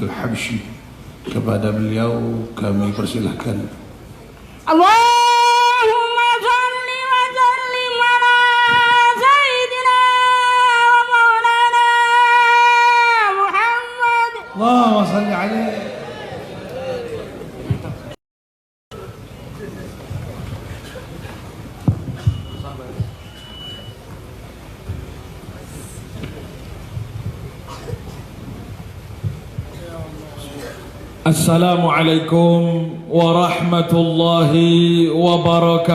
Al-Habsyi. Kepada beliau kami persilahkan. Allahumma shalli wa sallim ala sayyidina wa maulana Muhammad. Allahumma shalli alaihi. Assalamualaikum warahmatullahi wabarakatuh.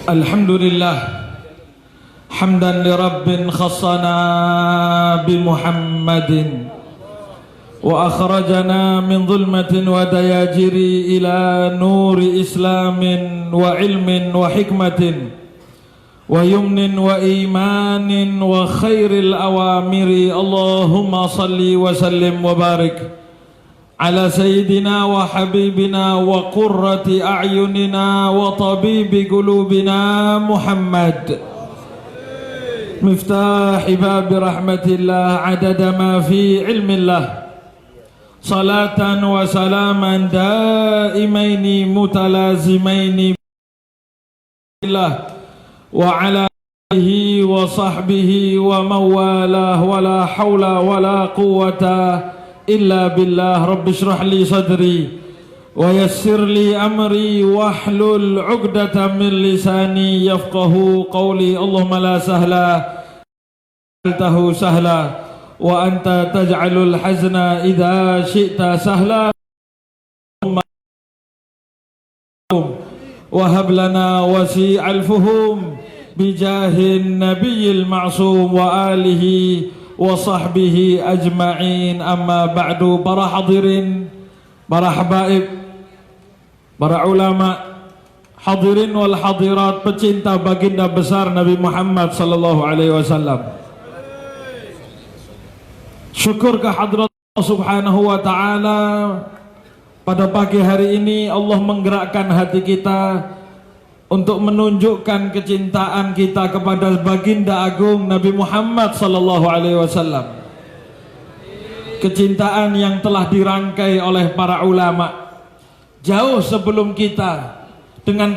Alhamdulillah hamdan li rabbin khassana bi Muhammadin wa akhrajana min dhulmatin wa dayajiri ila nuri islamin wa ilmin wa hikmatin wa yumnin wa imanin wa khairil awamiri. Allahumma salli wa sallim wa barik ala sayyidina wa habibina wa qurrati a'yunina wa tabibi qulubina Muhammad, miftahi babi rahmatillah adada ma fi ilmillah, salatan wa salaman daimaini mutalazimaini billah wa ala alihi wa sahbihi wa mawalah wa la hawla wa la quwwata illa billah. Rabbi shrah li sadri wa yassir li amri wahlul 'uqdatam min lisani yafqahu qawli. Allahumma la sahla jaltahu sahla wa anta taj'alul hazna idha syi'ta sahla. Wahab lana wasi'al fuhum bijahin nabiyil ma'sum wa alihi wa sahbihi ajma'in. Amma ba'du. Para hadirin, para habaib, para ulama, hadirin wal hadirat, pecinta baginda besar Nabi Muhammad sallallahu alaihi wasallam. Syukur kehadrat Allah subhanahu wa ta'ala. Pada pagi hari ini Allah menggerakkan hati kita untuk menunjukkan kecintaan kita kepada baginda agung Nabi Muhammad sallallahu alaihi wasallam. Kecintaan yang telah dirangkai oleh para ulama jauh sebelum kita, dengan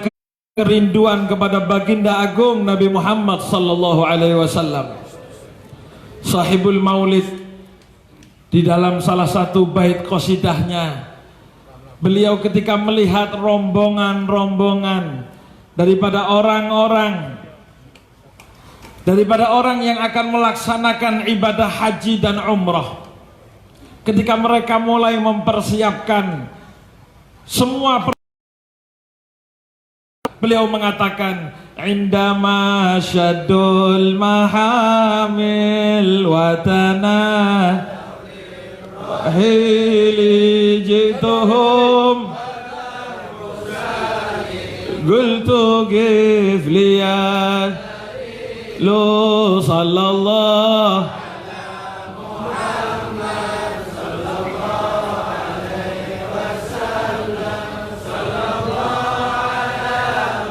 kerinduan kepada baginda agung Nabi Muhammad sallallahu alaihi wasallam. Sahibul Maulid di dalam salah satu bait qasidahnya, beliau ketika melihat rombongan-rombongan daripada orang yang akan melaksanakan ibadah haji dan umrah, ketika mereka mulai mempersiapkan semua, beliau mengatakan, indama syadul mahamil watana hili jituhum qultu gif liya lu sallallahu Muhammad sallallahu alaihi wasallam sallallahu ala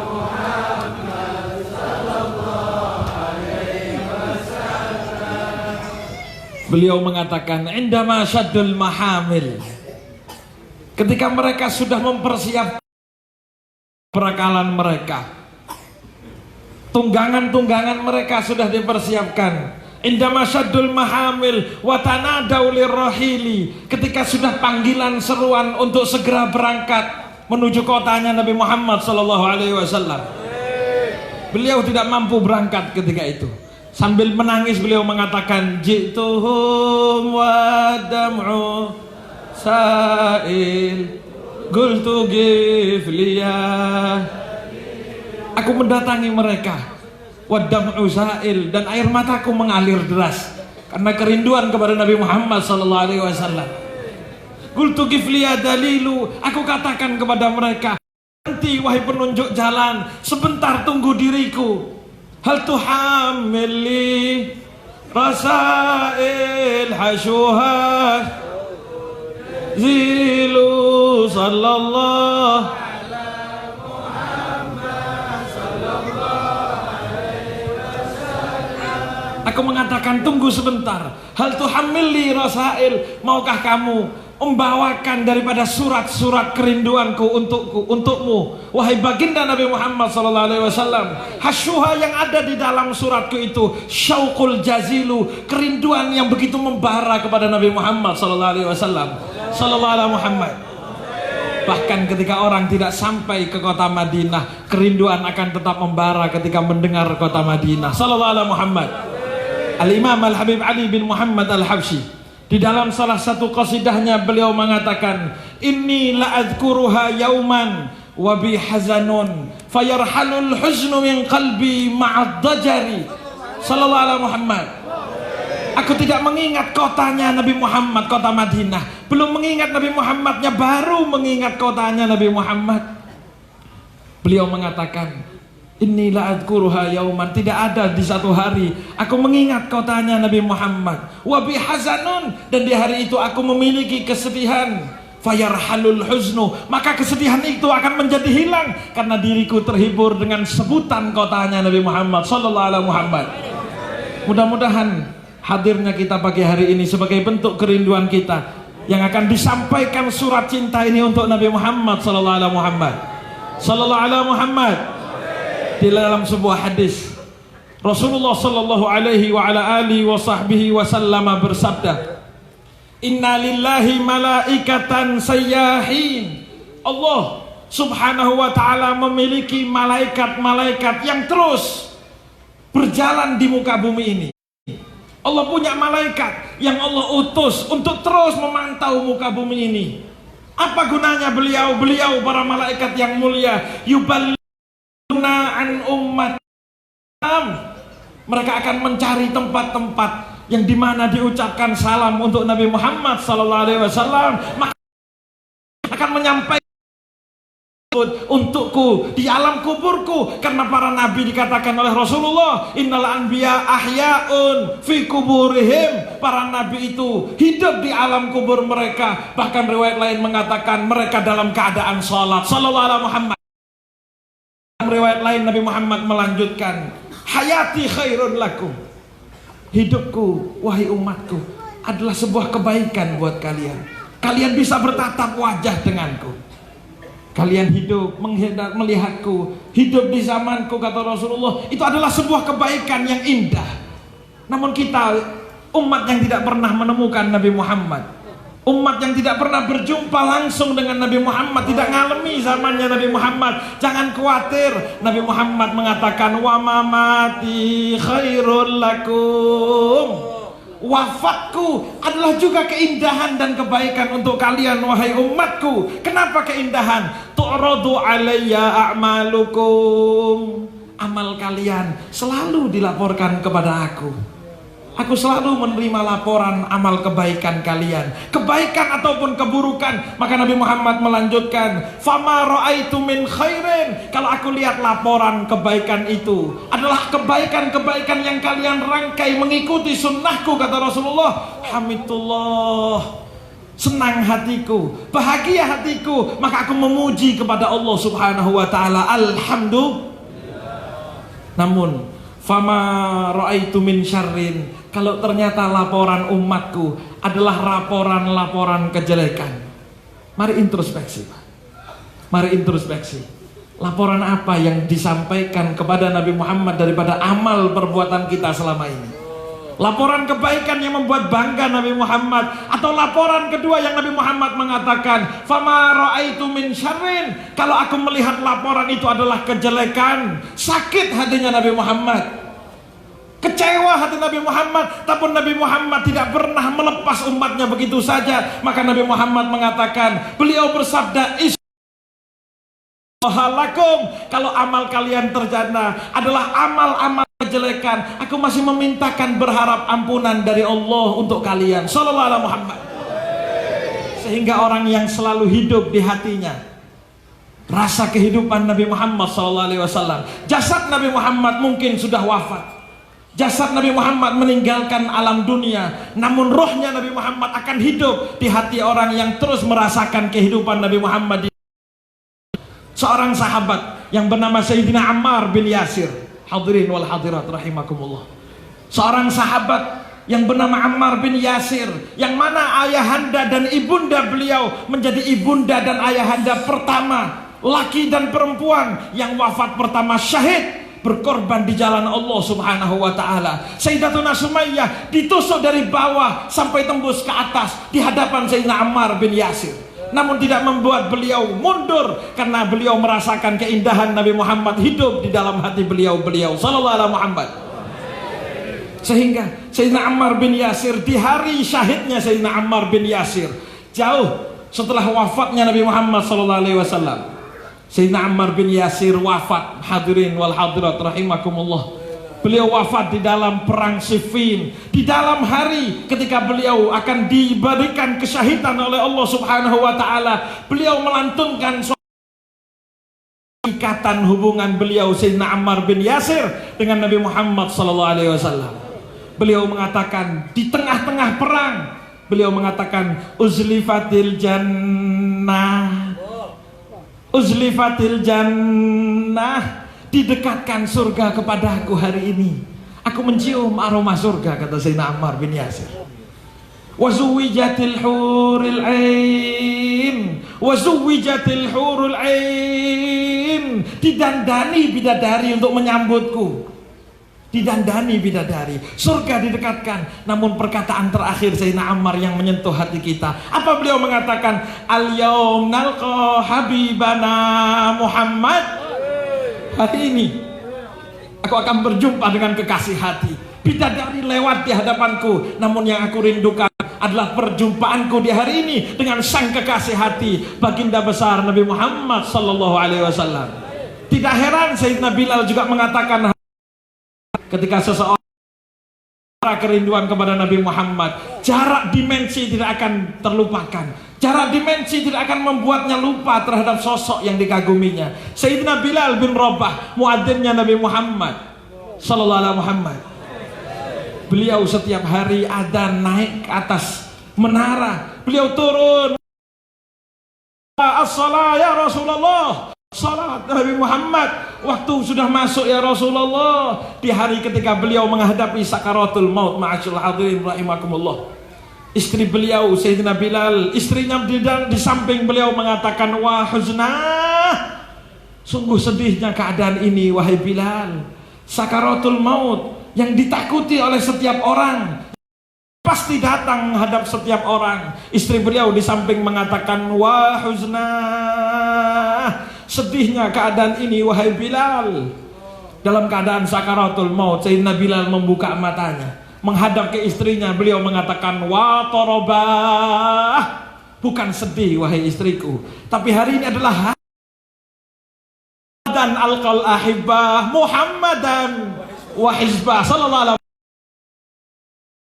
Muhammad sallallahu alaihi wasallam. Beliau mengatakan indama syaddul mahamil, ketika mereka sudah mempersiapkan perakalan mereka, tunggangan-tunggangan mereka sudah dipersiapkan. Indama syaddul mahamil wa tanadau lirrahili, ketika sudah panggilan seruan untuk segera berangkat menuju kotanya Nabi Muhammad sallallahu alaihi wasallam. Beliau tidak mampu berangkat ketika itu. Sambil menangis beliau mengatakan, jituhum wa dam'u sa'il qultu gif liya, aku mendatangi mereka, wadam'u sa'il, dan air mataku mengalir deras karena kerinduan kepada Nabi Muhammad sallallahu alaihi wasallam. Qultu gif liya dalilu, aku katakan kepada mereka, nanti wahai penunjuk jalan, sebentar tunggu diriku. Hal tuhammili rasail hasyuha zilu sallallahu ala Muhammad sallallahu alaihi wasallam Aku mengatakan tunggu sebentar. Hal tuhammili rasail, maukah kamu membawakan daripada surat-surat kerinduanku untukmu, wahai baginda Nabi Muhammad sallallahu alaihi wasallam. Hasyuha, yang ada di dalam suratku itu syauqul jazilu, kerinduan yang begitu membara kepada Nabi Muhammad sallallahu alaihi wasallam. Sallallahu alaihi Muhammad. Bahkan ketika orang tidak sampai ke kota Madinah, kerinduan akan tetap membara ketika mendengar kota Madinah. Sallallahu alaihi Muhammad. Al-Imam Al-Habib Ali bin Muhammad Al-Habsyi, di dalam salah satu qasidahnya beliau mengatakan, inni la'adhkuruha yauman wa bi hazanun fayarhalul huznu min qalbi ma'ad dajari. Sallallahu alaihi Muhammad. Aku tidak mengingat kotanya Nabi Muhammad, kota Madinah. Belum mengingat Nabi Muhammadnya, baru mengingat kotanya Nabi Muhammad. Beliau mengatakan, inilah adkuruha yauman, tidak ada di satu hari aku mengingat kotanya Nabi Muhammad. Wa bihazanun, dan di hari itu aku memiliki kesedihan. Fayarhalul huznu, maka kesedihan itu akan menjadi hilang karena diriku terhibur dengan sebutan kotanya Nabi Muhammad sallallahu alaihi Muhammad. Mudah-mudahan hadirnya kita pagi hari ini sebagai bentuk kerinduan kita yang akan disampaikan surat cinta ini untuk Nabi Muhammad sallallahu alaihi Muhammad. Sallallahu alaihi Muhammad. Di dalam sebuah hadis Rasulullah sallallahu alaihi wa ala alihi wa sahbihi wasallam bersabda, inna lillahi malaikatan sayyahin. Allah subhanahu wa ta'ala memiliki malaikat-malaikat yang terus berjalan di muka bumi ini. Allah punya malaikat yang Allah utus untuk terus memantau muka bumi ini. Apa gunanya beliau para malaikat yang mulia? Yuballuna an ummat. Mereka akan mencari tempat-tempat yang dimana diucapkan salam untuk Nabi Muhammad sallallahu alaihi wasallam, maka akan menyampaikan untukku di alam kuburku, karena para nabi dikatakan oleh Rasulullah, innal anbiya ahya'un fi kuburihim, para nabi itu hidup di alam kubur mereka. Bahkan riwayat lain mengatakan mereka dalam keadaan salat. Sallallahu alaihi Muhammad. Riwayat lain Nabi Muhammad melanjutkan, hayati khairun lakum, hidupku wahai umatku adalah sebuah kebaikan buat kalian. Kalian bisa bertatap wajah denganku. Kalian hidup melihatku, hidup di zamanku, kata Rasulullah, itu adalah sebuah kebaikan yang indah. Namun kita umat yang tidak pernah menemukan Nabi Muhammad, umat yang tidak pernah berjumpa langsung dengan Nabi Muhammad, tidak ngalami zamannya Nabi Muhammad. Jangan khawatir, Nabi Muhammad mengatakan wa mamati khairul lakum, wafatku adalah juga keindahan dan kebaikan untuk kalian wahai umatku. Kenapa keindahan? Tu'radu alayya a'malukum, amal kalian selalu dilaporkan kepada aku. Aku selalu menerima laporan amal kebaikan kalian, kebaikan ataupun keburukan. Maka Nabi Muhammad melanjutkan, fama ra'aitu min khairin, kalau aku lihat laporan kebaikan itu adalah kebaikan-kebaikan yang kalian rangkai mengikuti sunnahku, kata Rasulullah, hamidullah, senang hatiku, bahagia hatiku, maka aku memuji kepada Allah subhanahu wa ta'ala, alhamdulillah. Namun fama ra'aitu min syarrin, kalau ternyata laporan umatku adalah laporan-laporan kejelekan, mari introspeksi, Pak. Mari introspeksi. Laporan apa yang disampaikan kepada Nabi Muhammad daripada amal perbuatan kita selama ini? Laporan kebaikan yang membuat bangga Nabi Muhammad, atau laporan kedua yang Nabi Muhammad mengatakan fama ra'aitu min syarrin, kalau aku melihat laporan itu adalah kejelekan, sakit hatinya Nabi Muhammad, kecewa hati Nabi Muhammad. Tapi Nabi Muhammad tidak pernah melepas umatnya begitu saja. Maka Nabi Muhammad mengatakan, beliau bersabda, Halakum, kalau amal kalian terjana adalah amal-amal kejelekan, aku masih memintakan berharap ampunan dari Allah untuk kalian. Sallallahu alaihi Muhammad. Sehingga orang yang selalu hidup di hatinya rasa kehidupan Nabi Muhammad sallallahu alaihi wasallam. Jasad Nabi Muhammad mungkin sudah wafat, jasad Nabi Muhammad meninggalkan alam dunia, namun rohnya Nabi Muhammad akan hidup di hati orang yang terus merasakan kehidupan Nabi Muhammad. Seorang sahabat yang bernama Sayyidina Ammar bin Yasir, hadirin wal hadirat rahimakumullah, seorang sahabat yang bernama Ammar bin Yasir, yang mana ayahanda dan ibunda beliau menjadi ibunda dan ayahanda pertama, laki dan perempuan yang wafat pertama syahid berkorban di jalan Allah Subhanahu wa taala. Sayyidatuna Sumayyah ditusuk dari bawah sampai tembus ke atas di hadapan Sayyidina Ammar bin Yasir. Namun tidak membuat beliau mundur, karena beliau merasakan keindahan Nabi Muhammad hidup di dalam hati beliau sallallahu alaihi Muhammad. Sehingga Sayyidina Ammar bin Yasir di hari syahidnya Sayyidina Ammar bin Yasir, jauh setelah wafatnya Nabi Muhammad sallallahu alaihi wasallam, Sayyidina Ammar bin Yasir wafat. Hadirin wal hadirat rahimakumullah. Beliau wafat di dalam perang Siffin, di dalam hari ketika beliau akan diberikan kesyahidan oleh Allah Subhanahu wa taala. Beliau melantunkan ikatan hubungan beliau Sayyidina Ammar bin Yasir dengan Nabi Muhammad sallallahu alaihi wasallam. Beliau mengatakan di tengah-tengah perang, beliau mengatakan uzlifatil jannah, uzlifatil jannah, didekatkan surga kepadaku hari ini. Aku mencium aroma surga, kata Sayyidina Ammar bin Yasir. Wazuwijatil hurul ain, wazuwijatil hurul ain, didandani bidadari untuk menyambutku. Didandani bidadari, surga didekatkan. Namun perkataan terakhir Sayyidina Ammar yang menyentuh hati kita, apa beliau mengatakan? Al-yaum nalqa habibana Muhammad. Hari ini aku akan berjumpa dengan kekasih hati. Bidadari lewat di hadapanku, namun yang aku rindukan adalah perjumpaanku di hari ini dengan sang kekasih hati, baginda besar Nabi Muhammad sallallahu alaihi wasallam. Tidak heran Sayyidina Bilal juga mengatakan, ketika seseorang kerinduan kepada Nabi Muhammad, jarak dimensi tidak akan terlupakan. Jarak dimensi tidak akan membuatnya lupa terhadap sosok yang dikaguminya. Sayyidina Bilal bin Rabah, muadzinnya Nabi Muhammad sallallahu alaihi Muhammad. Beliau setiap hari adzan naik ke atas menara. Beliau turun, as-salat ya Rasulullah, salat Nabi Muhammad, waktu sudah masuk ya Rasulullah. Di hari ketika beliau menghadapi sakaratul maut, ma'asyil hadirin rahimakumullah, istri beliau Sayyidina Bilal, istrinya di samping beliau mengatakan, wah huznah, sungguh sedihnya keadaan ini wahai Bilal. Sakaratul maut yang ditakuti oleh setiap orang pasti datang menghadap setiap orang. Istri beliau di samping mengatakan, wah huznah, sedihnya keadaan ini wahai Bilal. Dalam keadaan sakaratul maut, Sayyidina Bilal membuka matanya, menghadap ke istrinya. Beliau mengatakan, wa torobah, bukan sedih wahai istriku, tapi hari ini adalah dan alqal ahibbah Muhammadan wa hizbah sallallahu alaihi wasallam.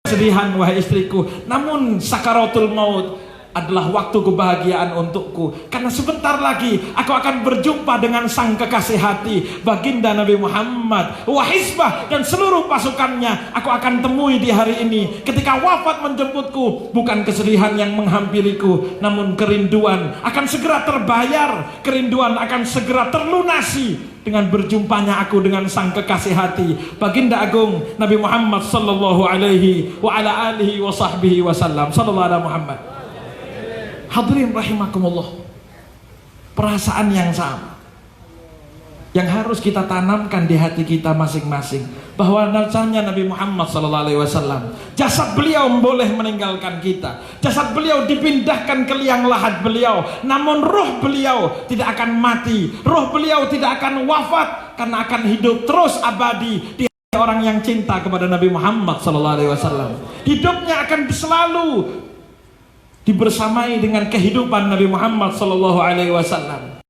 Kesedihan wahai istriku, namun sakaratul maut adalah waktu kebahagiaan untukku, karena sebentar lagi aku akan berjumpa dengan sang kekasih hati, baginda Nabi Muhammad wa hizbah, dan seluruh pasukannya aku akan temui di hari ini. Ketika wafat menjemputku, bukan kesedihan yang menghampiriku, namun kerinduan akan segera terbayar, kerinduan akan segera terlunasi dengan berjumpanya aku dengan sang kekasih hati, baginda agung Nabi Muhammad sallallahu alaihi wa ala alihi wa sahbihi wasallam sallallahu alaihi Muhammad. Hadirin rahimakumullah, perasaan yang sama yang harus kita tanamkan di hati kita masing-masing, bahwa nasanya Nabi Muhammad SAW, jasad beliau boleh meninggalkan kita, jasad beliau dipindahkan ke liang lahat beliau, namun ruh beliau tidak akan mati, ruh beliau tidak akan wafat, karena akan hidup terus abadi di hati orang yang cinta kepada Nabi Muhammad SAW. Hidupnya akan selalu dibersamai dengan kehidupan Nabi Muhammad sallallahu alaihi wasallam.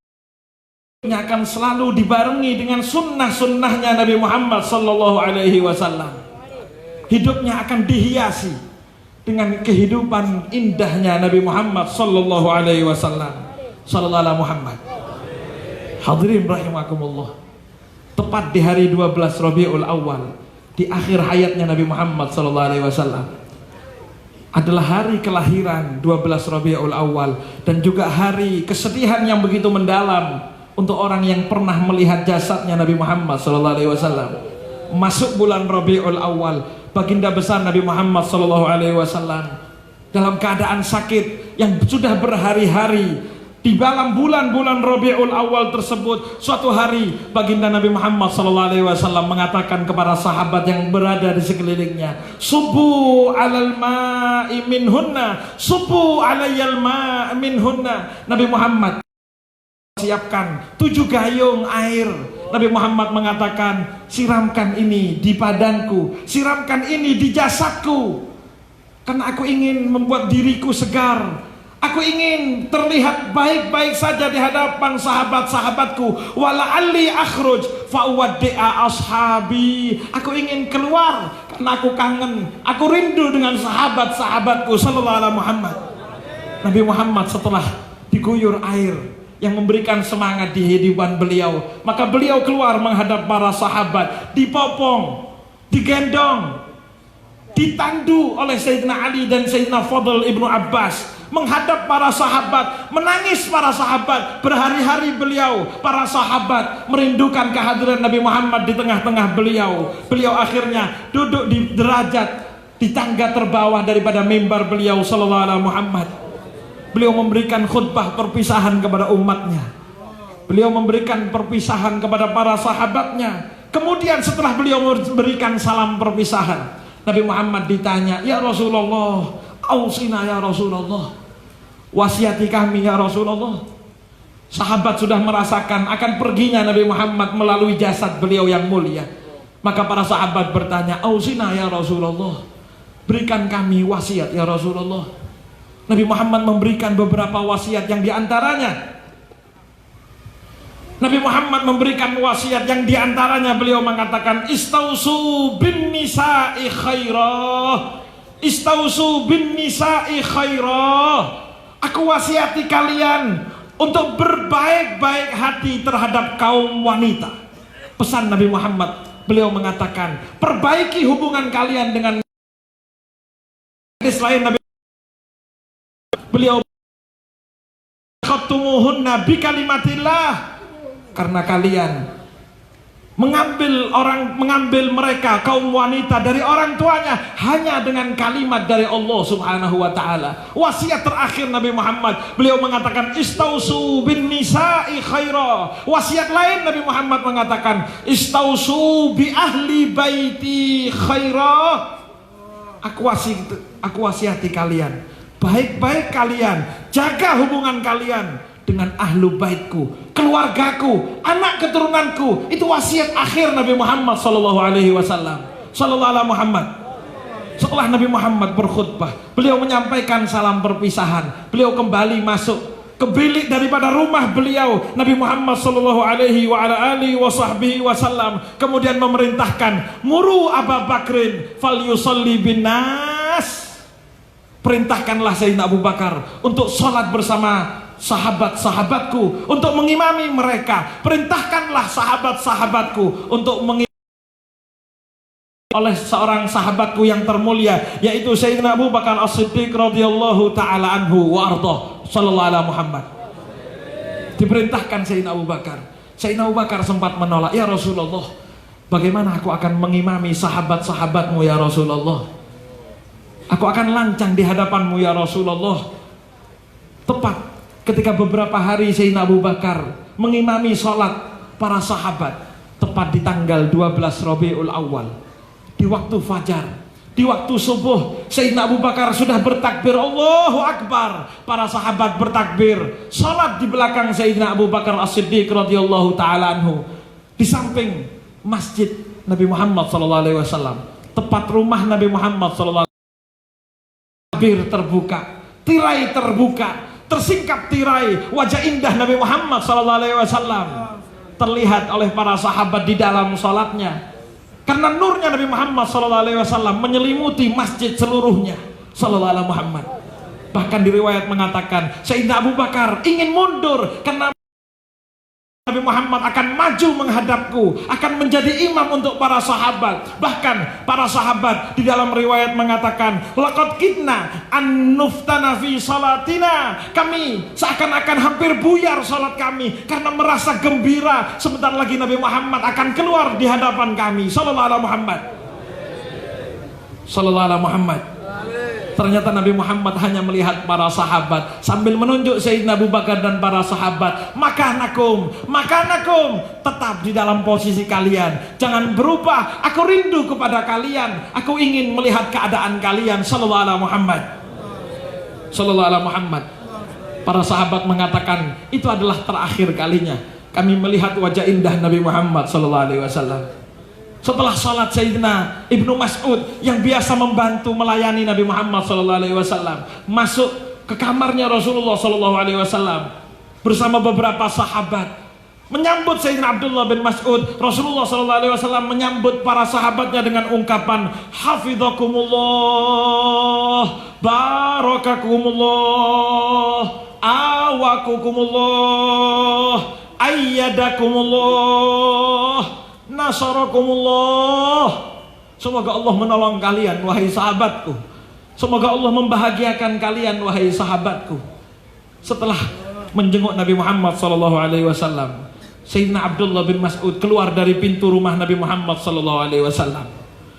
Hidupnya akan selalu dibarengi dengan sunnah-sunnahnya Nabi Muhammad sallallahu alaihi wasallam. Hidupnya akan dihiasi dengan kehidupan indahnya Nabi Muhammad sallallahu alaihi wasallam. Sallallahu alaihi Muhammad. Hadirin rahimakumullah. Tepat di hari 12 Rabiul Awal, di akhir hayatnya Nabi Muhammad sallallahu alaihi wasallam, adalah hari kelahiran 12 Rabiul Awal, dan juga hari kesedihan yang begitu mendalam untuk orang yang pernah melihat jasadnya Nabi Muhammad SAW. Masuk bulan Rabiul Awal, baginda besar Nabi Muhammad SAW dalam keadaan sakit yang sudah berhari-hari. Di dalam bulan-bulan Rabiul Awal tersebut, suatu hari baginda Nabi Muhammad SAW mengatakan kepada sahabat yang berada di sekelilingnya, "Subu alal ma'i minhunna, subu alayyal ma'i minhunna." Nabi Muhammad siapkan 7 gayung air. Nabi Muhammad mengatakan, "Siramkan ini di badanku, siramkan ini di jasadku, karena aku ingin membuat diriku segar. Aku ingin terlihat baik-baik saja di hadapan sahabat-sahabatku. Wala'alli akhruj fa'uwaddi'a ashabi." Aku ingin keluar karena aku kangen, aku rindu dengan sahabat-sahabatku sallallahu alaihi Muhammad. Nabi Muhammad setelah diguyur air yang memberikan semangat di kehidupan beliau, maka beliau keluar menghadap para sahabat, dipopong, digendong, ditandu oleh Sayyidina Ali dan Sayyidina Fadl ibnu Abbas, menghadap para sahabat, menangis para sahabat. Berhari-hari beliau, para sahabat merindukan kehadiran Nabi Muhammad di tengah-tengah beliau. Beliau akhirnya duduk di derajat, di tangga terbawah daripada mimbar beliau sallallahu alaihi Muhammad. Beliau memberikan khutbah perpisahan kepada umatnya. Beliau memberikan perpisahan kepada para sahabatnya. Kemudian setelah beliau memberikan salam perpisahan, Nabi Muhammad ditanya, "Ya Rasulullah, ausina ya Rasulullah, wasiati kami ya Rasulullah." Sahabat sudah merasakan akan perginya Nabi Muhammad melalui jasad beliau yang mulia. Maka para sahabat bertanya, "Ausina ya Rasulullah, berikan kami wasiat ya Rasulullah." Nabi Muhammad memberikan beberapa wasiat, yang diantaranya Nabi Muhammad memberikan wasiat yang diantaranya beliau mengatakan, "Istausu bin nisa'i khairah, istausu bin nisa'i khairah." Aku wasiati kalian untuk berbaik-baik hati terhadap kaum wanita. Pesan Nabi Muhammad, beliau mengatakan, perbaiki hubungan kalian dengan selain Nabi. Beliau khatumuhunna bi kalimatillah, karena kalian mengambil mereka kaum wanita dari orang tuanya hanya dengan kalimat dari Allah Subhanahu wa taala. Wasiat terakhir Nabi Muhammad, beliau mengatakan, "Istausu bin nisa'i khaira." Wasiat lain Nabi Muhammad mengatakan, "Istausu bi ahli baiti khaira." Aku wasiati kalian, baik-baik kalian, jaga hubungan kalian dengan ahlu baitku, keluargaku, anak keturunanku. Itu wasiat akhir Nabi Muhammad sallallahu alaihi wasallam. Sallallahu alaihi Muhammad. Setelah Nabi Muhammad berkhutbah, beliau menyampaikan salam perpisahan. Beliau kembali masuk ke bilik daripada rumah beliau. Nabi Muhammad sallallahu alaihi wa ala alihi wasallam kemudian memerintahkan, "Muru Abu Bakrin falyusalli bin nas." Perintahkanlah Sayyidina Abu Bakar untuk sholat bersama sahabat-sahabatku, untuk mengimami mereka. Perintahkanlah sahabat-sahabatku untuk mengimami oleh seorang sahabatku yang termulia, yaitu Sayyidina Abu Bakar As-Siddiq radhiyallahu ta'ala anhu wa ardhah sallallahu alaihi Muhammad. Diperintahkan Sayyidina Abu Bakar. Sayyidina Abu Bakar sempat menolak, "Ya Rasulullah, bagaimana aku akan mengimami sahabat-sahabatmu ya Rasulullah? Aku akan lancang di hadapanmu ya Rasulullah." Tepat ketika beberapa hari Sayyidina Abu Bakar mengimami sholat para sahabat, tepat di tanggal 12 Rabiul Awal, di waktu fajar, di waktu subuh, Sayyidina Abu Bakar sudah bertakbir Allahu Akbar. Para sahabat bertakbir, sholat di belakang Sayyidina Abu Bakar As-Siddiq radhiyallahu ta'ala anhu, di samping masjid Nabi Muhammad SAW, tepat rumah Nabi Muhammad SAW. Tabir terbuka, tirai terbuka, tersingkap tirai, wajah indah Nabi Muhammad SAW terlihat oleh para sahabat di dalam salatnya. Karena nurnya Nabi Muhammad SAW menyelimuti masjid seluruhnya. Sallallahu alaihi Muhammad. Bahkan di riwayat mengatakan, Sayyidina Abu Bakar ingin mundur karena Nabi Muhammad akan maju menghadapku, akan menjadi imam untuk para sahabat. Bahkan para sahabat di dalam riwayat mengatakan, laqad kitna an nuftana fi salatina. Kami seakan-akan hampir buyar salat kami karena merasa gembira sebentar lagi Nabi Muhammad akan keluar di hadapan kami. Sallallahu alaihi Muhammad. Bahkan di riwayat mengatakan, laqad kitna an nuftana fi salatina. Kami seakan-akan hampir buyar salat kami karena merasa gembira sebentar lagi Nabi Muhammad akan keluar di hadapan kami. Sallallahu alaihi Muhammad. Sallallahu alaihi Muhammad. Ternyata Nabi Muhammad hanya melihat para sahabat sambil menunjuk Sayyidina Abu Bakar dan para sahabat. Makanakum, tetap di dalam posisi kalian, jangan berubah. Aku rindu kepada kalian, aku ingin melihat keadaan kalian. Sallallahu alaihi Muhammad. Sallallahu alaihi Muhammad. Para sahabat mengatakan, itu adalah terakhir kalinya kami melihat wajah indah Nabi Muhammad sallallahu alaihi wasallam. Setelah salat, Sayyidina Ibnu Mas'ud yang biasa membantu melayani Nabi Muhammad sallallahu alaihi wasallam masuk ke kamarnya Rasulullah sallallahu alaihi wasallam bersama beberapa sahabat menyambut Sayyidina Abdullah bin Mas'ud. Rasulullah sallallahu alaihi wasallam menyambut para sahabatnya dengan ungkapan hafizakumullah, barakakumullah, awakukumullah, ayyadakumullah, nasarakumullah. Semoga Allah menolong kalian wahai sahabatku. Semoga Allah membahagiakan kalian wahai sahabatku. Setelah menjenguk Nabi Muhammad sallallahu alaihi wasallam, Sayyidina Abdullah bin Mas'ud keluar dari pintu rumah Nabi Muhammad sallallahu alaihi wasallam.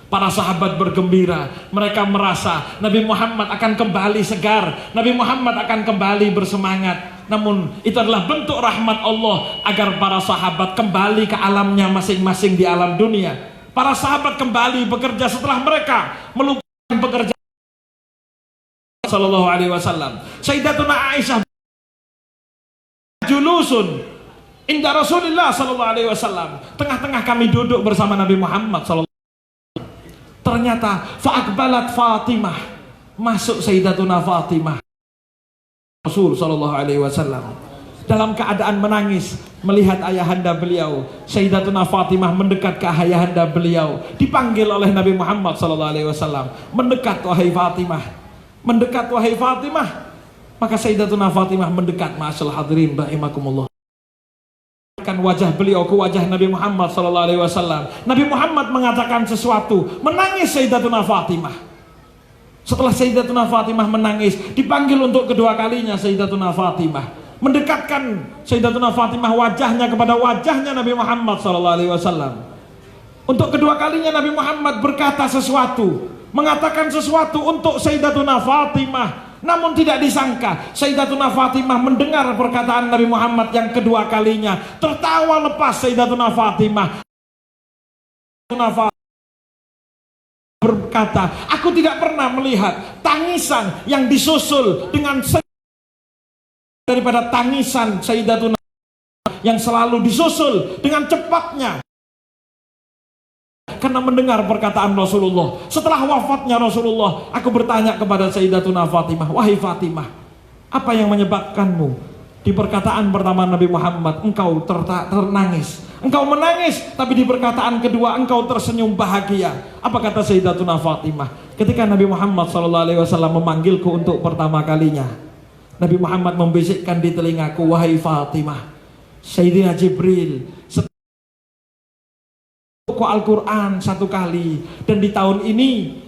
Para sahabat bergembira, mereka merasa Nabi Muhammad akan kembali segar, Nabi Muhammad akan kembali bersemangat. Namun itu adalah bentuk rahmat Allah agar para sahabat kembali ke alamnya masing-masing di alam dunia. Para sahabat kembali bekerja setelah mereka melupakan pekerjaan sallallahu alaihi wasallam. Sayyidatuna Aisyah julusun inda Rasulillah sallallahu alaihi wasallam. Tengah-tengah kami duduk bersama Nabi Muhammad sallallahu. Ternyata fa'akbalat Fatimah, masuk Sayyidatuna Fatimah Rasul sallallahu alaihi wasallam dalam keadaan menangis melihat ayahanda beliau. Sayyidatuna Fatimah mendekat ke ayahanda beliau, dipanggil oleh Nabi Muhammad sallallahu alaihi wasallam, mendekat wahai Fatimah, mendekat wahai Fatimah. Maka Sayyidatuna Fatimah mendekat. Ma'asyal hadirin rahimakumullah, wajah beliau ke wajah Nabi Muhammad sallallahu alaihi wasallam. Nabi Muhammad mengatakan sesuatu, menangis Sayyidatuna Fatimah. Setelah Sayyidatuna Fatimah menangis, dipanggil untuk kedua kalinya Sayyidatuna Fatimah, mendekatkan Sayyidatuna Fatimah wajahnya kepada wajahnya Nabi Muhammad sallallahu alaihi wasallam. Untuk kedua kalinya Nabi Muhammad berkata sesuatu, mengatakan sesuatu untuk Sayyidatuna Fatimah. Namun tidak disangka Sayyidatuna Fatimah mendengar perkataan Nabi Muhammad yang kedua kalinya. Tertawa lepas Sayyidatuna Fatimah berkata, aku tidak pernah melihat tangisan yang disusul dengan daripada tangisan Sayyidatuna yang selalu disusul dengan cepatnya. Karena mendengar perkataan Rasulullah. Setelah wafatnya Rasulullah, aku bertanya kepada Sayyidatuna Fatimah, wahai Fatimah, apa yang menyebabkanmu di perkataan pertama Nabi Muhammad engkau ternangis, engkau menangis, tapi di perkataan kedua engkau tersenyum bahagia? Apa kata Sayyidatuna Fatimah? Ketika Nabi Muhammad SAW memanggilku untuk pertama kalinya, Nabi Muhammad membisikkan di telingaku, wahai Fatimah, Sayyidina Jibril Al-Quran satu kali, dan di tahun ini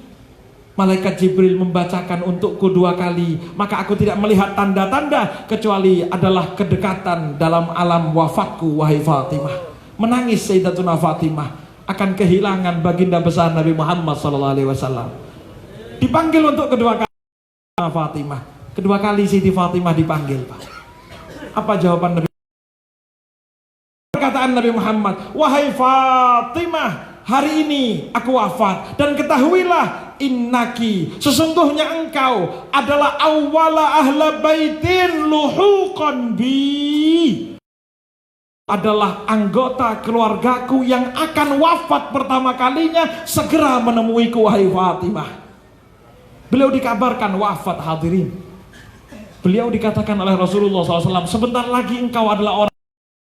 malaikat Jibril membacakan untukku dua kali, maka aku tidak melihat tanda-tanda kecuali adalah kedekatan dalam alam wafatku. Wahai Fatimah, menangis Sayyidatuna Fatimah akan kehilangan baginda besar Nabi Muhammad SAW. Dipanggil untuk kedua kali Fatimah, kedua kali Siti Fatimah dipanggil, Pak. Apa jawaban Nabi? Perkataan Nabi Muhammad, wahai Fatimah, hari ini aku wafat, dan ketahuilah innaki, sesungguhnya engkau adalah awwala ahla baitin luhuqan bi, adalah anggota keluargaku yang akan wafat pertama kalinya segera menemuiku, wahai Fatimah. Beliau dikabarkan wafat, hadirin. Beliau dikatakan oleh Rasulullah SAW, sebentar lagi engkau adalah orang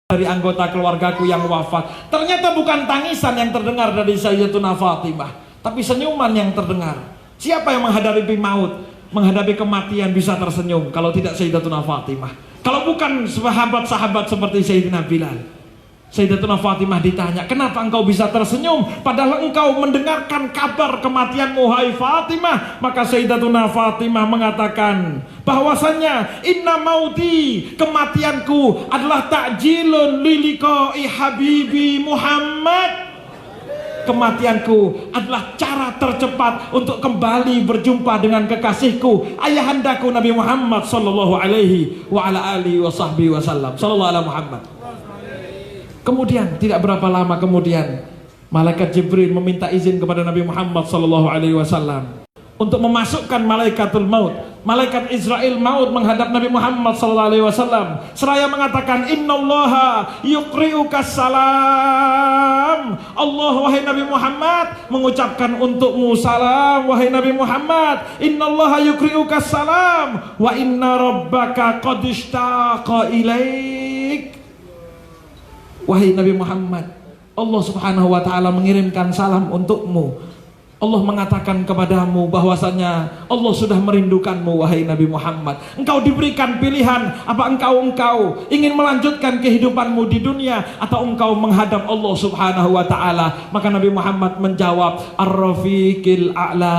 dari anggota keluargaku yang wafat. Ternyata bukan tangisan yang terdengar dari Sayyidatuna Fatimah, tapi senyuman yang terdengar. Siapa yang menghadapi maut, menghadapi kematian bisa tersenyum kalau tidak Sayyidatuna Fatimah? Kalau bukan sahabat-sahabat seperti Sayyidina Bilal. Sayyidatuna Fatimah ditanya, kenapa engkau bisa tersenyum padahal engkau mendengarkan kabar kematianmu, hai Fatimah? Maka Sayyidatuna Fatimah mengatakan bahwasanya inna mauti, kematianku adalah takjilun liliqai habibi Muhammad. kematianku adalah cara tercepat untuk kembali berjumpa dengan kekasihku, ayahandaku Nabi Muhammad sallallahu alaihi wa ala alihi wasallam. Sallallahu alaihi Muhammad. Kemudian tidak berapa lama kemudian malaikat Jibril meminta izin kepada Nabi Muhammad sallallahu alaihi wasallam untuk memasukkan malaikatul maut. Malaikat Israel maut menghadap Nabi Muhammad sallallahu alaihi wasallam seraya mengatakan, innallaha yuqri'uka salam. Allah, wahai Nabi Muhammad, mengucapkan untukmu salam, wahai Nabi Muhammad. Innallaha yuqri'uka salam wa inna rabbaka qad ishtaqa ilaik. Wahai Nabi Muhammad, Allah subhanahu wa ta'ala mengirimkan salam untukmu. Allah mengatakan kepadamu bahwasanya Allah sudah merindukanmu, wahai Nabi Muhammad. Engkau diberikan pilihan, apa engkau ingin melanjutkan kehidupanmu di dunia atau engkau menghadap Allah subhanahu wa ta'ala. Maka Nabi Muhammad menjawab, ar-rafiqil a'la,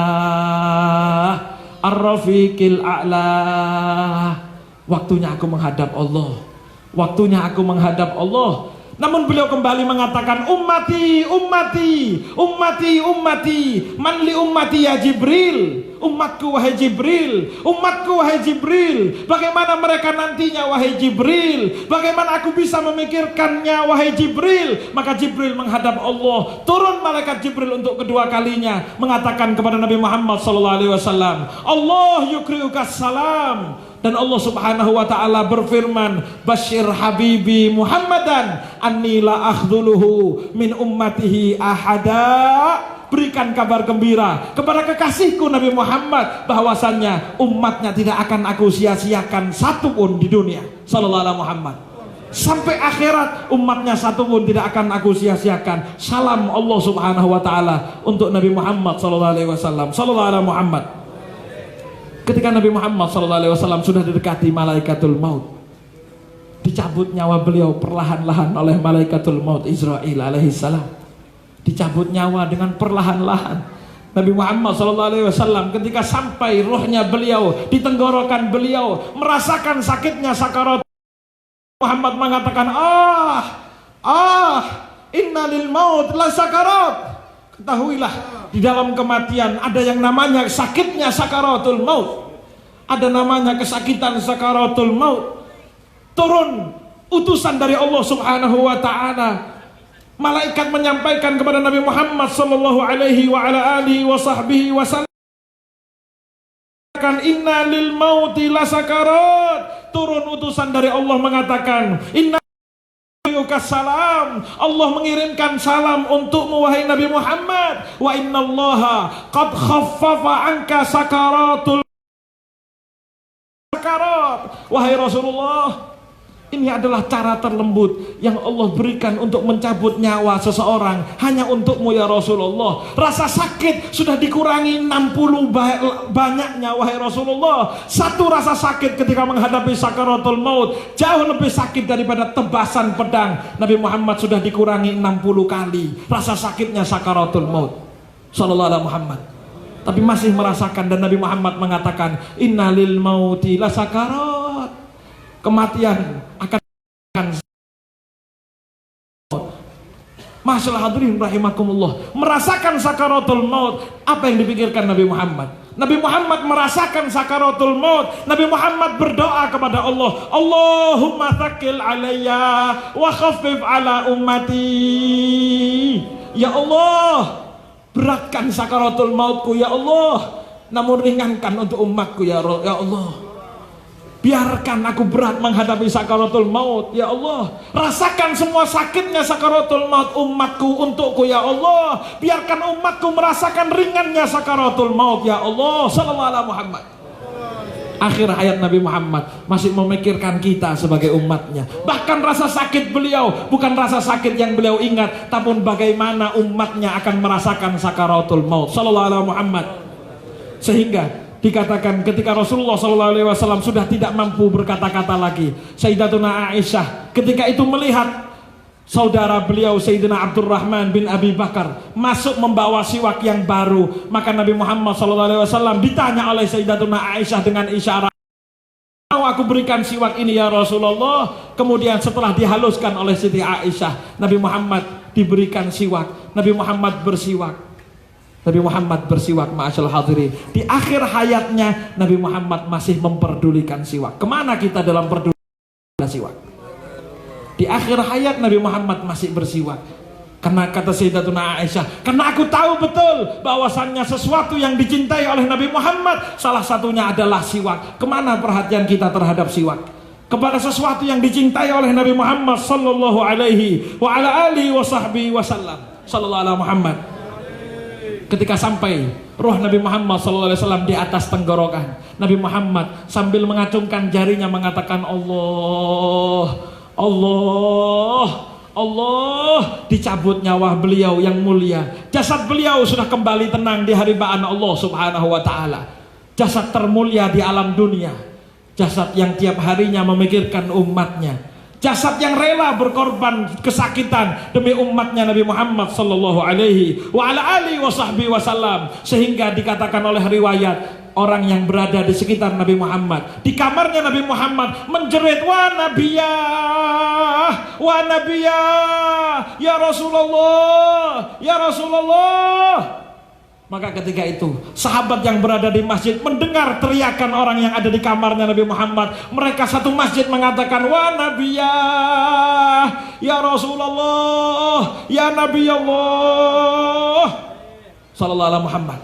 ar-rafiqil a'la. Waktunya aku menghadap Allah, waktunya aku menghadap Allah. Namun beliau kembali mengatakan, ummati, ummati, ummati, ummati, man li ummati ya Jibril. Umatku wahai Jibril, umatku wahai Jibril. Bagaimana mereka nantinya wahai Jibril? Bagaimana aku bisa memikirkannya wahai Jibril? Maka Jibril menghadap Allah. Turun malaikat Jibril untuk kedua kalinya mengatakan kepada Nabi Muhammad SAW, Allah yukri'uka salam. Dan Allah subhanahu wa ta'ala berfirman, Bashir habibi Muhammadan anni la akhdhuluhu min ummatihi ahada. Berikan kabar gembira kepada kekasihku Nabi Muhammad bahwasannya umatnya tidak akan aku sia-siakan satu pun di dunia. Sallallahu alaihi Muhammad. Sampai akhirat umatnya satu pun tidak akan aku sia-siakan. Salam Allah subhanahu wa ta'ala untuk Nabi Muhammad sallallahu alaihi wasallam. Sallallahu alaihi Muhammad. Ketika Nabi Muhammad SAW sudah didekati malaikatul maut, dicabut nyawa beliau perlahan-lahan oleh malaikatul maut Israel alaihissalam. Dicabut nyawa dengan perlahan-lahan. Nabi Muhammad SAW ketika sampai rohnya beliau di tenggorokan beliau, merasakan sakitnya sakarat, Muhammad mengatakan, innalil maut la sakarat. Ketahuilah, di dalam kematian ada yang namanya sakitnya sakaratul maut. Ada namanya kesakitan sakaratul maut. Turun utusan dari Allah subhanahu wa ta'ala. Malaikat menyampaikan kepada Nabi Muhammad sallallahu alaihi wa ala alihi wa sahbihi wasallam, inna lil mauti la sakarat. Turun utusan dari Allah mengatakan, inna salam. Allah mengirimkan salam untukmu wahai Nabi Muhammad. Wa innallaha qad khaffafa anka sakaratul sakarat. Wahai Rasulullah, ini adalah cara terlembut yang Allah berikan untuk mencabut nyawa seseorang, hanya untukmu ya Rasulullah. Rasa sakit sudah dikurangi 60 banyaknya wahai Rasulullah. Satu rasa sakit ketika menghadapi sakaratul maut jauh lebih sakit daripada tebasan pedang. Nabi Muhammad sudah dikurangi 60 kali rasa sakitnya sakaratul maut. Sallallahu alaihi Muhammad. Tapi masih merasakan, dan Nabi Muhammad mengatakan, innalil mauti la sakarat. Kematian akan Masalah hadirin rahimakumullah, merasakan sakaratul maut. Apa yang dipikirkan Nabi Muhammad? Nabi Muhammad merasakan sakaratul maut. Nabi Muhammad berdoa kepada Allah, Allahumma tsaqil alayya wa khaffif ala ummati. Ya Allah, beratkan sakaratul mautku ya Allah, namun ringankan untuk umatku ya Allah. Biarkan aku berat menghadapi sakaratul maut ya Allah. Rasakan semua sakitnya sakaratul maut umatku untukku ya Allah. Biarkan umatku merasakan ringannya sakaratul maut ya Allah. Sallallahu alaihi Muhammad. Akhir hayat Nabi Muhammad masih memikirkan kita sebagai umatnya. Bahkan rasa sakit beliau bukan rasa sakit yang beliau ingat, tapi bagaimana umatnya akan merasakan sakaratul maut. Sallallahu alaihi Muhammad. Sehingga dikatakan ketika Rasulullah SAW sudah tidak mampu berkata-kata lagi, Sayyidatuna Aisyah ketika itu melihat saudara beliau Sayyidina Abdurrahman bin Abi Bakar masuk membawa siwak yang baru, maka Nabi Muhammad SAW ditanya oleh Sayyidatuna Aisyah dengan isyarat, mau aku berikan siwak ini ya Rasulullah. Kemudian setelah dihaluskan oleh Siti Aisyah, Nabi Muhammad diberikan siwak. Nabi Muhammad bersiwak. Nabi Muhammad bersiwak, ma'asyal hadirin. Di akhir hayatnya Nabi Muhammad masih memperdulikan siwak. Kemana kita dalam pedulikan siwak? Di akhir hayat Nabi Muhammad masih bersiwak. Karena kata Sayyidatuna Aisyah, karena aku tahu betul bahwasannya sesuatu yang dicintai oleh Nabi Muhammad salah satunya adalah siwak. Kemana perhatian kita terhadap siwak? Kepada sesuatu yang dicintai oleh Nabi Muhammad sallallahu alaihi wa ala alihi wa sahbihi wasallam. Sallallahu alaihi Muhammad. Ketika sampai roh Nabi Muhammad sallallahu alaihi wasallam di atas tenggorokan, Nabi Muhammad sambil mengacungkan jarinya mengatakan Allah, Allah, Allah. Dicabut nyawa beliau yang mulia. Jasad beliau sudah kembali tenang di haribaan Allah subhanahu wa ta'ala. Jasad termulia di alam dunia. Jasad yang tiap harinya memikirkan umatnya. Jasad yang rela berkorban kesakitan demi umatnya Nabi Muhammad sallallahu alaihi wa ala alihi wa sahbihi wasallam. Sehingga dikatakan oleh riwayat, orang yang berada di sekitar Nabi Muhammad, di kamarnya Nabi Muhammad menjerit, wa nabiyah, wa nabiyah, ya Rasulullah, ya Rasulullah. Maka ketika itu sahabat yang berada di masjid mendengar teriakan orang yang ada di kamarnya Nabi Muhammad. Mereka satu masjid mengatakan, wa nabiyah, ya Rasulullah, ya Nabi Allah sallallahu alaihi Muhammad.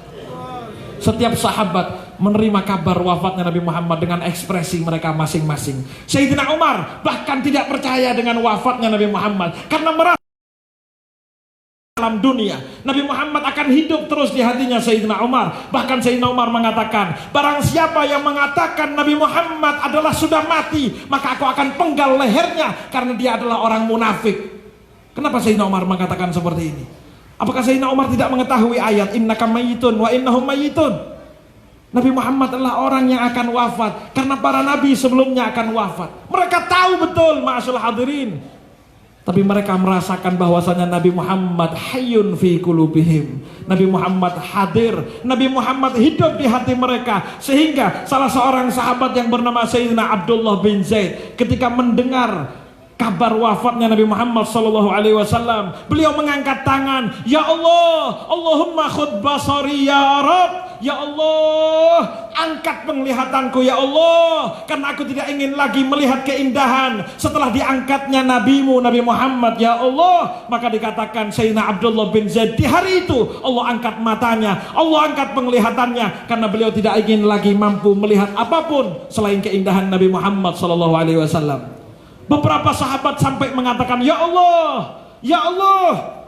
Setiap sahabat menerima kabar wafatnya Nabi Muhammad dengan ekspresi mereka masing-masing. Sayyidina Umar bahkan tidak percaya dengan wafatnya Nabi Muhammad karena merasa dalam dunia Nabi Muhammad akan hidup terus di hatinya Sayyidina Umar. Bahkan Sayyidina Umar mengatakan, barang siapa yang mengatakan Nabi Muhammad adalah sudah mati, maka aku akan penggal lehernya karena dia adalah orang munafik. Kenapa Sayyidina Umar mengatakan seperti ini? Apakah Sayyidina Umar tidak mengetahui ayat innaka mayyitun wa innahum mayyitun? Nabi Muhammad adalah orang yang akan wafat karena para nabi sebelumnya akan wafat. Mereka tahu betul, ma'asyal hadirin. Tapi mereka merasakan bahwasanya Nabi Muhammad hayyun fi qulubihim. Nabi Muhammad hadir, Nabi Muhammad hidup di hati mereka. Sehingga salah seorang sahabat yang bernama Sayyidina Abdullah bin Zaid ketika mendengar kabar wafatnya Nabi Muhammad sallallahu alaihi wasallam, beliau mengangkat tangan, ya Allah, Allahumma khud basari ya Rabb, ya Allah, angkat penglihatanku ya Allah, karena aku tidak ingin lagi melihat keindahan setelah diangkatnya nabimu Nabi Muhammad ya Allah. Maka dikatakan Sayyidina Abdullah bin Zaid, di hari itu Allah angkat matanya, Allah angkat penglihatannya karena beliau tidak ingin lagi mampu melihat apapun selain keindahan Nabi Muhammad sallallahu alaihi wasallam. Beberapa sahabat sampai mengatakan, ya Allah, ya Allah,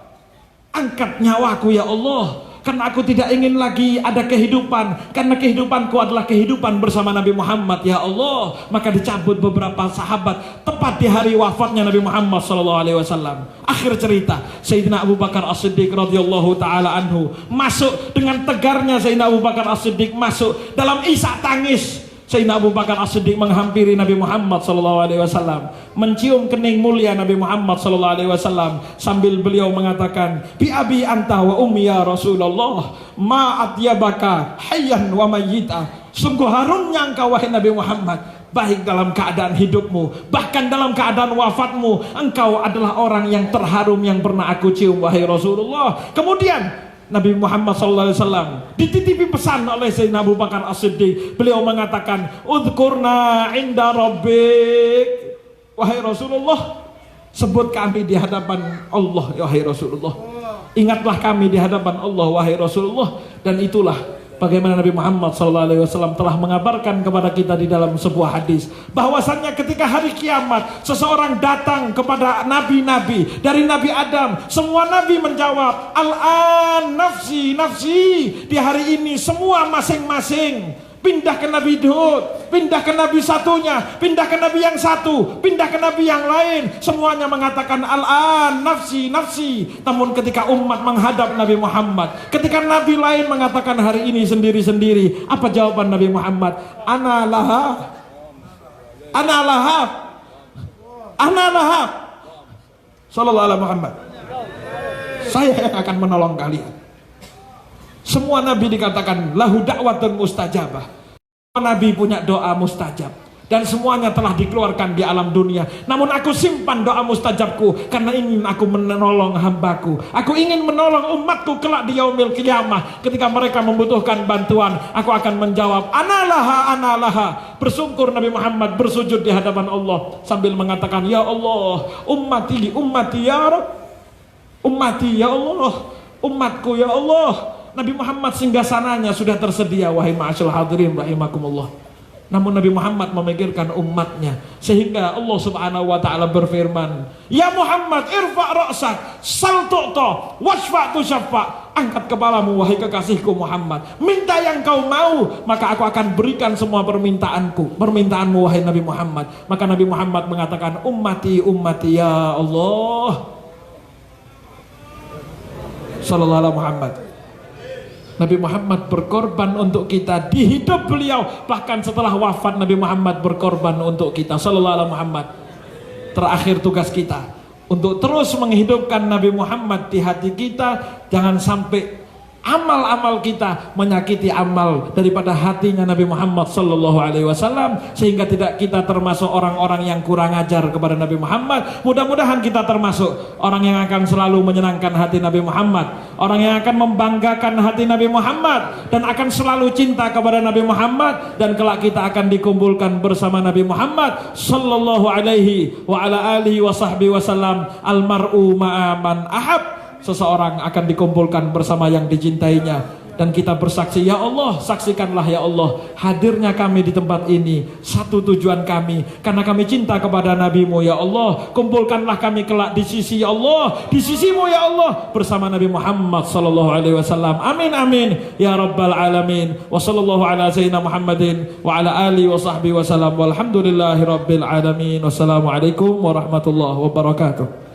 angkat nyawaku ya Allah, karena aku tidak ingin lagi ada kehidupan, karena kehidupanku adalah kehidupan bersama Nabi Muhammad ya Allah. Maka dicabut beberapa sahabat tepat di hari wafatnya Nabi Muhammad SAW. Akhir cerita, Sayyidina Abu Bakar As-Siddiq radhiyallahu ta'ala anhu masuk dengan tegarnya. Sayyidina Abu Bakar As-Siddiq masuk dalam isak tangis. Sayyidina Abu Bakar As-Siddiq menghampiri Nabi Muhammad SAW, mencium kening mulia Nabi Muhammad SAW sambil beliau mengatakan, bi abi anta wa ummi ya Rasulullah, ma atyabaka hayyan wa mayyita. Sungguh harumnya engkau wahai Nabi Muhammad, baik dalam keadaan hidupmu, bahkan dalam keadaan wafatmu, engkau adalah orang yang terharum yang pernah aku cium wahai Rasulullah. Kemudian Nabi Muhammad SAW dititipi pesan oleh Sayyidina Abu Bakar As-Siddiq. Beliau mengatakan, udhkurna inda rabbik, wahai Rasulullah, sebut kami di hadapan Allah wahai Rasulullah. Ingatlah kami di hadapan Allah wahai Rasulullah. Dan itulah bagaimana Nabi Muhammad SAW telah mengabarkan kepada kita di dalam sebuah hadis bahwasannya ketika hari kiamat seseorang datang kepada nabi-nabi dari Nabi Adam, semua nabi menjawab al-an nafsi nafsi. Di hari ini semua masing-masing pindah ke Nabi Hud, pindah ke Nabi satunya, pindah ke Nabi yang satu, pindah ke Nabi yang lain. Semuanya mengatakan al-an nafsi nafsi. Namun ketika umat menghadap Nabi Muhammad, ketika Nabi lain mengatakan hari ini sendiri-sendiri, apa jawaban Nabi Muhammad? Ana laha, ana laha, ana laha. Sallallahu alaihi Muhammad, saya yang akan menolong kalian. Semua nabi dikatakan lahu da'watun mustajabah. Nabi punya doa mustajab. dan semuanya telah dikeluarkan di alam dunia. Namun aku simpan doa mustajabku karena ingin aku menolong hambaku. Aku ingin menolong umatku kelak di yaumil qiyamah. Ketika mereka membutuhkan bantuan, aku akan menjawab analaha analaha. Bersungkur Nabi Muhammad bersujud di hadapan Allah sambil mengatakan, ya Allah, ummati ummati ya Rabb, ummati ya Allah, umatku ya Allah. Nabi Muhammad singgasananya sudah tersedia, wahai ma'asyil hadirin rahimakumullah. Namun Nabi Muhammad memikirkan umatnya, sehingga Allah subhanahu wa ta'ala berfirman, ya Muhammad irfa' ra'sak sal tu'ta wasfa' tusyaffa. Angkat kepalamu wahai kekasihku Muhammad, minta yang kau mau maka aku akan berikan semua permintaanmu wahai Nabi Muhammad. Maka Nabi Muhammad mengatakan, ummati ummati ya Allah. Sallallahu alaihi Muhammad. Nabi Muhammad berkorban untuk kita di hidup beliau, bahkan setelah wafat Nabi Muhammad berkorban untuk kita. Sallallahu alaihi Muhammad. Terakhir tugas kita untuk terus menghidupkan Nabi Muhammad di hati kita. Jangan sampai amal-amal kita menyakiti amal daripada hatinya Nabi Muhammad sallallahu alaihi wasallam, sehingga tidak kita termasuk orang-orang yang kurang ajar kepada Nabi Muhammad. Mudah-mudahan kita termasuk orang yang akan selalu menyenangkan hati Nabi Muhammad, orang yang akan membanggakan hati Nabi Muhammad, dan akan selalu cinta kepada Nabi Muhammad, dan kelak kita akan dikumpulkan bersama Nabi Muhammad sallallahu alaihi wa ala alihi wa sahbihi wasallam. Almar'u ma'aman ahab. Seseorang akan dikumpulkan bersama yang dicintainya. Dan kita bersaksi, ya Allah, saksikanlah ya Allah, hadirnya kami di tempat ini satu tujuan kami, karena kami cinta kepada Nabi-Mu ya Allah. Kumpulkanlah kami kelak di sisi ya Allah, di sisi-Mu ya Allah, bersama Nabi Muhammad sallallahu alaihi wasallam. Amin amin ya rabbal alamin. Wa sallallahu ala sayyidina Muhammadin wa ala alihi wa sahbihi wasallam. Walhamdulillahi rabbil alamin. Wassalamualaikum warahmatullahi wabarakatuh.